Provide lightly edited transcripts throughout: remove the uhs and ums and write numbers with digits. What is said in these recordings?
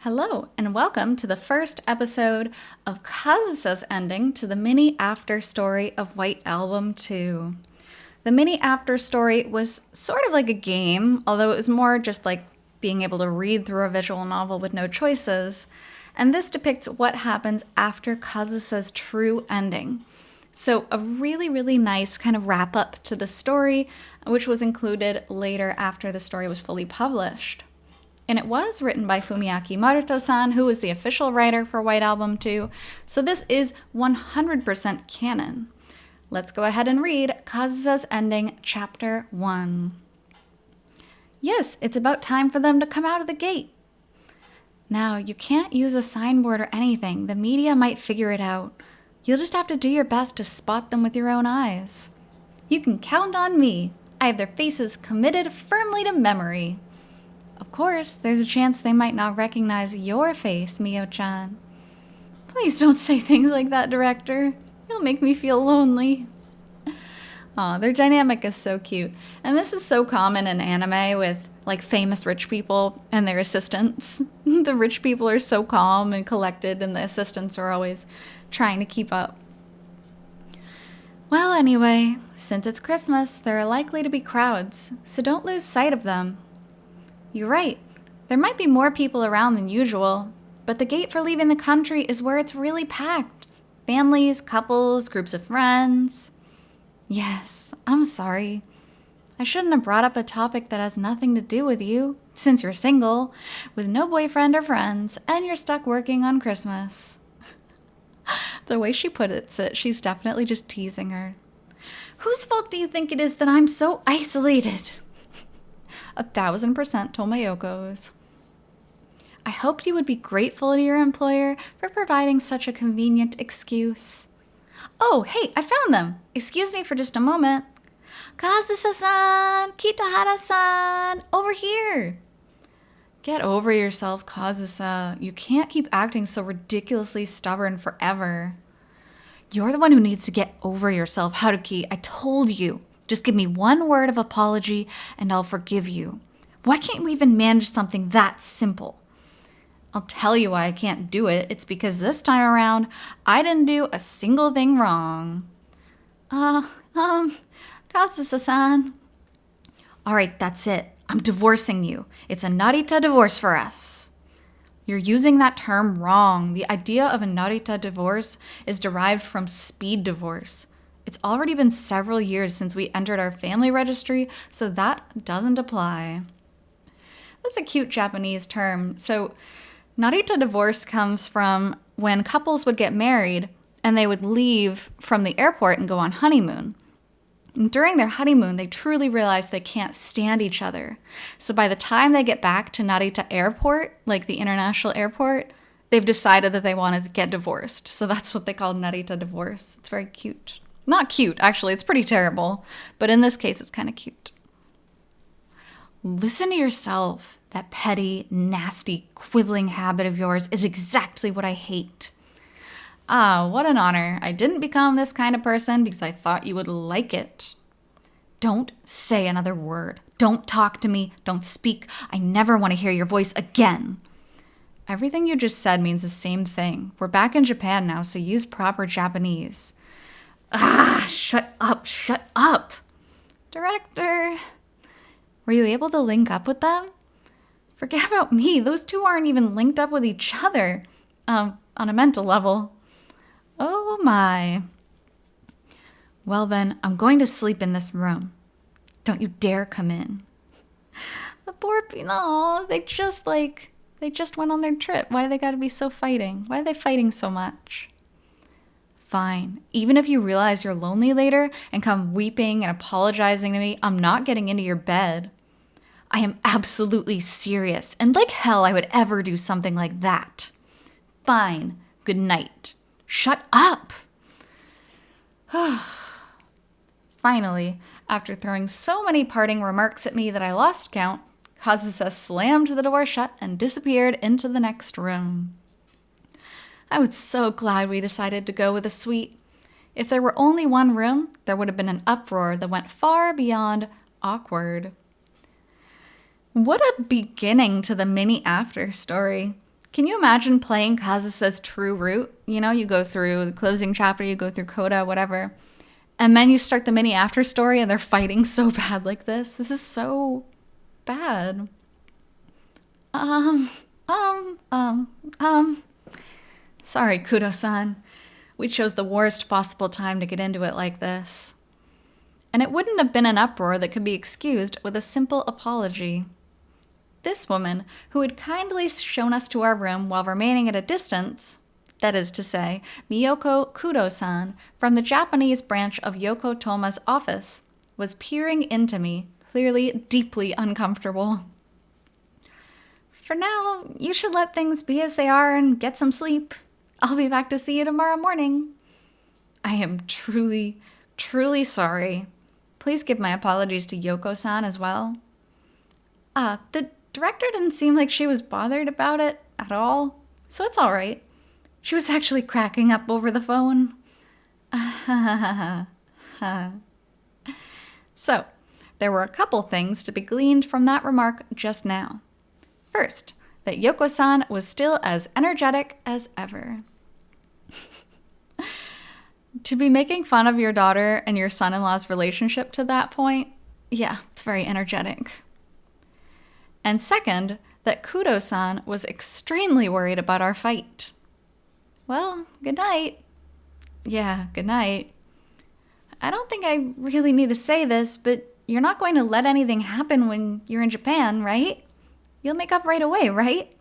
Hello, and welcome to the first episode of Kazusa's ending to the mini after story of White Album 2. The mini after story was sort of like a game, although it was more just like being able to read through a visual novel with no choices. And this depicts what happens after Kazusa's true ending. So, a really nice kind of wrap up to the story, which was included later after the story was fully published. And it was written by Fumiaki Maruto-san, who was the official writer for White Album 2, so this is 100% canon. Let's go ahead and read Kazusa's ending, Chapter 1. Yes, it's about time for them to come out of the gate. Now, you can't use a signboard or anything. The media might figure it out. You'll just have to do your best to spot them with your own eyes. You can count on me. I have their faces committed firmly to memory. Of course, there's a chance they might not recognize your face, Mio-chan. Please don't say things like that, director. You'll make me feel lonely. Aw, their dynamic is so cute. And this is so common in anime with, like, famous rich people and their assistants. The rich people are so calm and collected, and the assistants are always trying to keep up. Well, anyway, since it's Christmas, there are likely to be crowds, so don't lose sight of them. You're right. There might be more people around than usual, but the gate for leaving the country is where it's really packed. Families, couples, groups of friends. Yes, I'm sorry. I shouldn't have brought up a topic that has nothing to do with you, since you're single, with no boyfriend or friends, and you're stuck working on Christmas. The way she puts it, she's definitely just teasing her. Whose fault do you think it is that I'm so isolated? 1,000% Tomoyoko's. I hoped you would be grateful to your employer for providing such a convenient excuse. Oh, hey, I found them. Excuse me for just a moment. Kazusa-san, Kitahara-san, over here. Get over yourself, Kazusa. You can't keep acting so ridiculously stubborn forever. You're the one who needs to get over yourself, Haruki. I told you. Just give me one word of apology and I'll forgive you. Why can't we even manage something that simple? I'll tell you why I can't do it. It's because this time around, I didn't do a single thing wrong. Kazusa-san. All right, that's it. I'm divorcing you. It's a Narita divorce for us. You're using that term wrong. The idea of a Narita divorce is derived from speed divorce. It's already been several years since we entered our family registry, so that doesn't apply. That's a cute Japanese term. So, Narita divorce comes from when couples would get married and they would leave from the airport and go on honeymoon. And during their honeymoon, they truly realize they can't stand each other. So by the time they get back to Narita Airport, like the international airport, they've decided that they want to get divorced. So that's what they call Narita divorce. It's very cute. Not cute, actually. It's pretty terrible. But in this case, it's kind of cute. Listen to yourself. That petty, nasty, quibbling habit of yours is exactly what I hate. Ah, what an honor. I didn't become this kind of person because I thought you would like it. Don't say another word. Don't talk to me. Don't speak. I never want to hear your voice again. Everything you just said means the same thing. We're back in Japan now, so use proper Japanese. Ah, shut up. Director, were you able to link up with them? Forget about me. Those two aren't even linked up with each other. On a mental level. Oh my. Well then, I'm going to sleep in this room. Don't you dare come in. The poor people, they just went on their trip. Why do they gotta be so fighting? Why are they fighting so much? Fine. Even if you realize you're lonely later and come weeping and apologizing to me, I'm not getting into your bed. I am absolutely serious, and like hell I would ever do something like that. Fine. Good night. Shut up! Finally, after throwing so many parting remarks at me that I lost count, Kazusa slammed the door shut and disappeared into the next room. I was so glad we decided to go with a suite. If there were only one room, there would have been an uproar that went far beyond awkward. What a beginning to the mini after story. Can you imagine playing Kazusa's true route? You know, you go through the closing chapter, you go through Coda, whatever. And then you start the mini after story and they're fighting so bad like this. This is so bad. Um, um, um, um. Sorry, Kudo-san. We chose the worst possible time to get into it like this. And it wouldn't have been an uproar that could be excused with a simple apology. This woman, who had kindly shown us to our room while remaining at a distance, that is to say, Miyoko Kudo-san, from the Japanese branch of Yoko Touma's office, was peering into me, clearly deeply uncomfortable. For now, you should let things be as they are and get some sleep. I'll be back to see you tomorrow morning. I am truly, truly sorry. Please give my apologies to Yoko-san as well. The director didn't seem like she was bothered about it at all, so it's all right. She was actually cracking up over the phone. So, there were a couple things to be gleaned from that remark just now. First, that Yoko-san was still as energetic as ever. To be making fun of your daughter and your son-in-law's relationship to that point, yeah, it's very energetic. And second, that Kudo-san was extremely worried about our fight. Well, good night. Yeah, good night. I don't think I really need to say this, but you're not going to let anything happen when you're in Japan, right? You'll make up right away, right?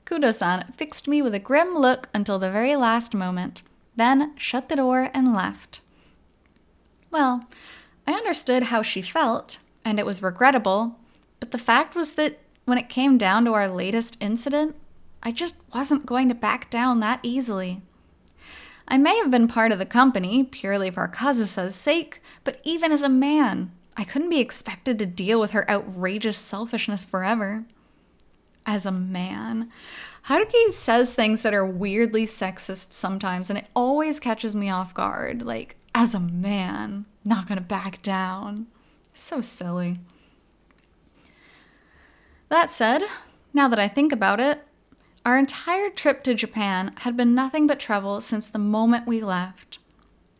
Kudo-san fixed me with a grim look until the very last moment, then shut the door and left. Well, I understood how she felt, and it was regrettable, but the fact was that when it came down to our latest incident, I just wasn't going to back down that easily. I may have been part of the company purely for Kazusa's sake, but even as a man, I couldn't be expected to deal with her outrageous selfishness forever. As a man. Haruki says things that are weirdly sexist sometimes, and it always catches me off guard. Like, as a man, not gonna back down. So silly. That said, now that I think about it, our entire trip to Japan had been nothing but trouble since the moment we left.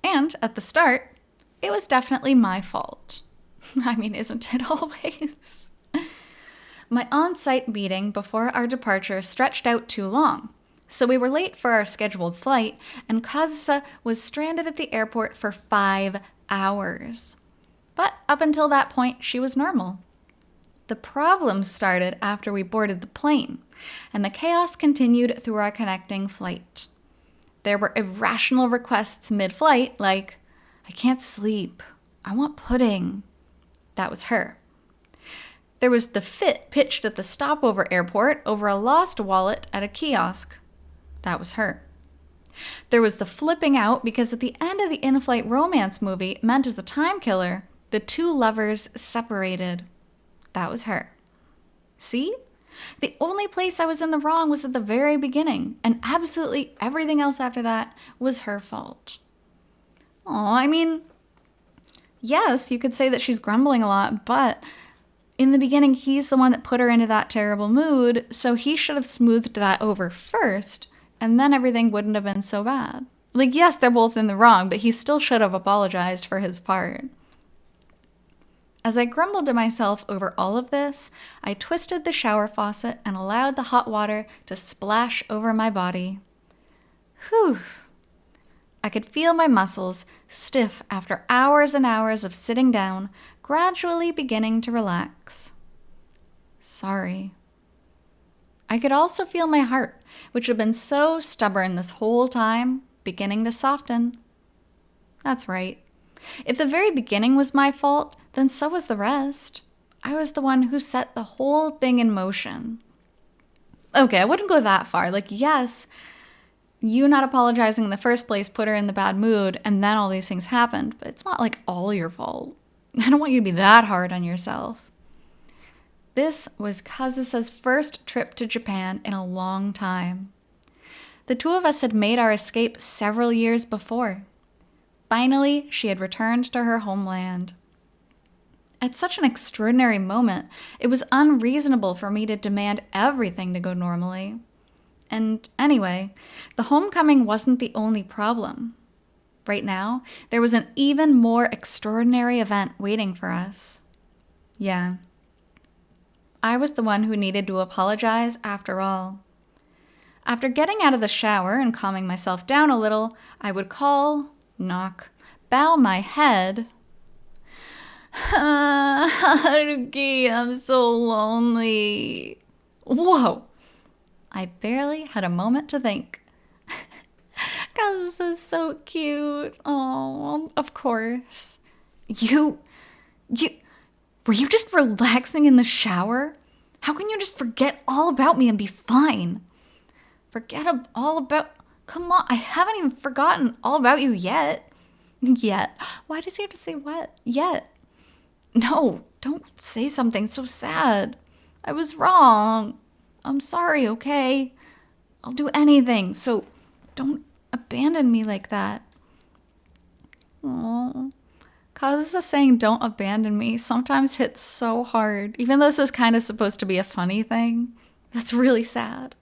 And at the start, it was definitely my fault. I mean, isn't it always? My on-site meeting before our departure stretched out too long, so we were late for our scheduled flight, and Kazusa was stranded at the airport for 5 hours. But up until that point, she was normal. The problems started after we boarded the plane, and the chaos continued through our connecting flight. There were irrational requests mid-flight, like, I can't sleep, I want pudding. That was her. There was the fit pitched at the stopover airport over a lost wallet at a kiosk. That was her. There was the flipping out because at the end of the in-flight romance movie meant as a time killer, the two lovers separated. That was her. See? The only place I was in the wrong was at the very beginning, and absolutely everything else after that was her fault. Oh, I mean, yes, you could say that she's grumbling a lot, but in the beginning, he's the one that put her into that terrible mood, so he should have smoothed that over first, and then everything wouldn't have been so bad. Like, yes, they're both in the wrong, but he still should have apologized for his part. As I grumbled to myself over all of this, I twisted the shower faucet and allowed the hot water to splash over my body. Whew. I could feel my muscles, stiff after hours and hours of sitting down, gradually beginning to relax. Sorry. I could also feel my heart, which had been so stubborn this whole time, beginning to soften. That's right. If the very beginning was my fault, then so was the rest. I was the one who set the whole thing in motion. Okay, I wouldn't go that far. Like, yes, you not apologizing in the first place put her in the bad mood, and then all these things happened, but it's not like all your fault. I don't want you to be that hard on yourself. This was Kazusa's first trip to Japan in a long time. The two of us had made our escape several years before. Finally, she had returned to her homeland. At such an extraordinary moment, it was unreasonable for me to demand everything to go normally. And anyway, the homecoming wasn't the only problem. Right now, there was an even more extraordinary event waiting for us. Yeah, I was the one who needed to apologize after all. After getting out of the shower and calming myself down a little, I would call, knock, bow my head. Haruki, I'm so lonely. Whoa! I barely had a moment to think. Kazusa's so cute. Oh, of course. You, were you just relaxing in the shower? How can you just forget all about me and be fine? All about... Come on, I haven't even forgotten all about you yet. Yet? Why does he have to say what? Yet? No, don't say something so sad. I was wrong. I'm sorry, okay? I'll do anything, so don't abandon me like that. Aww. Kazusa saying don't abandon me sometimes hits so hard. Even though this is kind of supposed to be a funny thing, that's really sad.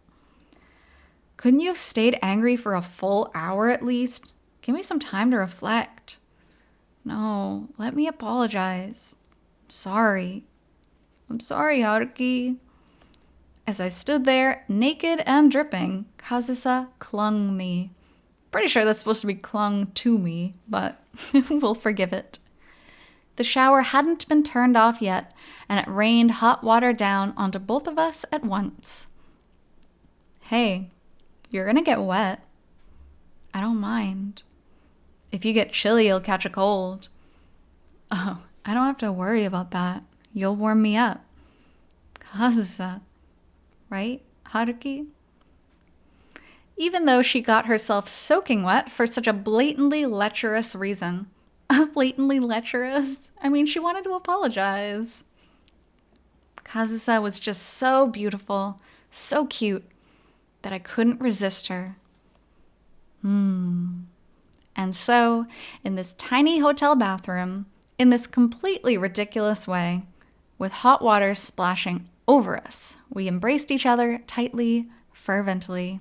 Couldn't you have stayed angry for a full hour at least? Give me some time to reflect. No, let me apologize. I'm sorry, Haruki. As I stood there, naked and dripping, Kazusa clung me. Pretty sure that's supposed to be clung to me, but we'll forgive it. The shower hadn't been turned off yet, and it rained hot water down onto both of us at once. Hey, you're gonna get wet. I don't mind. If you get chilly, you'll catch a cold. Oh, I don't have to worry about that. You'll warm me up. Kazusa. Right, Haruki? Even though she got herself soaking wet for such a blatantly lecherous reason. Blatantly lecherous? I mean, she wanted to apologize. Kazusa was just so beautiful, so cute, that I couldn't resist her. And so, in this tiny hotel bathroom, in this completely ridiculous way, with hot water splashing over us, we embraced each other tightly, fervently.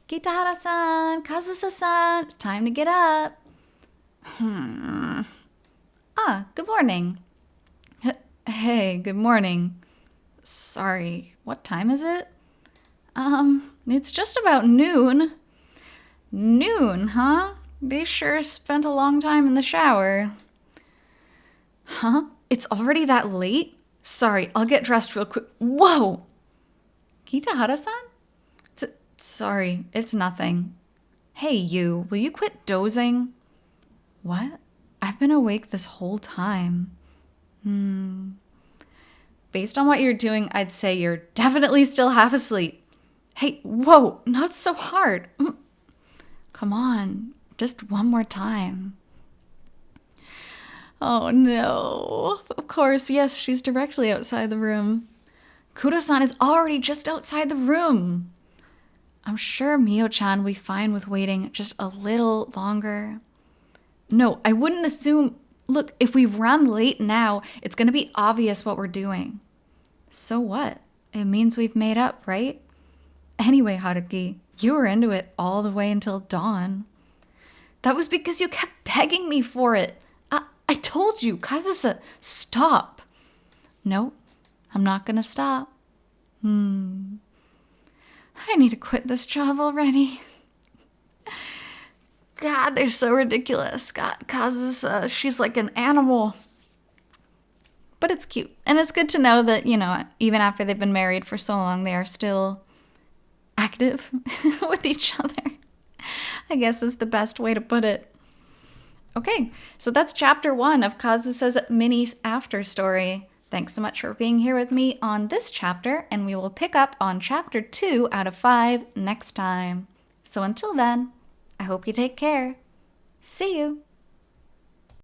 Kitahara-san, Kazusa-san, it's time to get up. Good morning. Hey, good morning. Sorry, what time is it? It's just about noon. Noon, huh? They sure spent a long time in the shower. Huh? It's already that late? Sorry, I'll get dressed real quick. Whoa! Kitahara-san? Sorry, it's nothing. Hey, you, will you quit dozing? What? I've been awake this whole time. Based on what you're doing, I'd say you're definitely still half asleep. Hey, whoa, not so hard. Come on, just one more time. Oh no. Of course, yes, she's directly outside the room. Kuro-san is already just outside the room. I'm sure Mio-chan will be fine with waiting just a little longer. No, I wouldn't assume... Look, if we run late now, it's going to be obvious what we're doing. So what? It means we've made up, right? Anyway, Haruki, you were into it all the way until dawn. That was because you kept begging me for it. I told you, Kazusa, stop. Nope, I'm not going to stop. I need to quit this job already. God, they're so ridiculous. God, Kazusa, she's like an animal. But it's cute. And it's good to know that, even after they've been married for so long, they are still active with each other. I guess is the best way to put it. Okay, so that's chapter 1 of Kazusa's mini after story. Thanks so much for being here with me on this chapter, and we will pick up on chapter 2 out of 5 next time. So until then, I hope you take care. See you!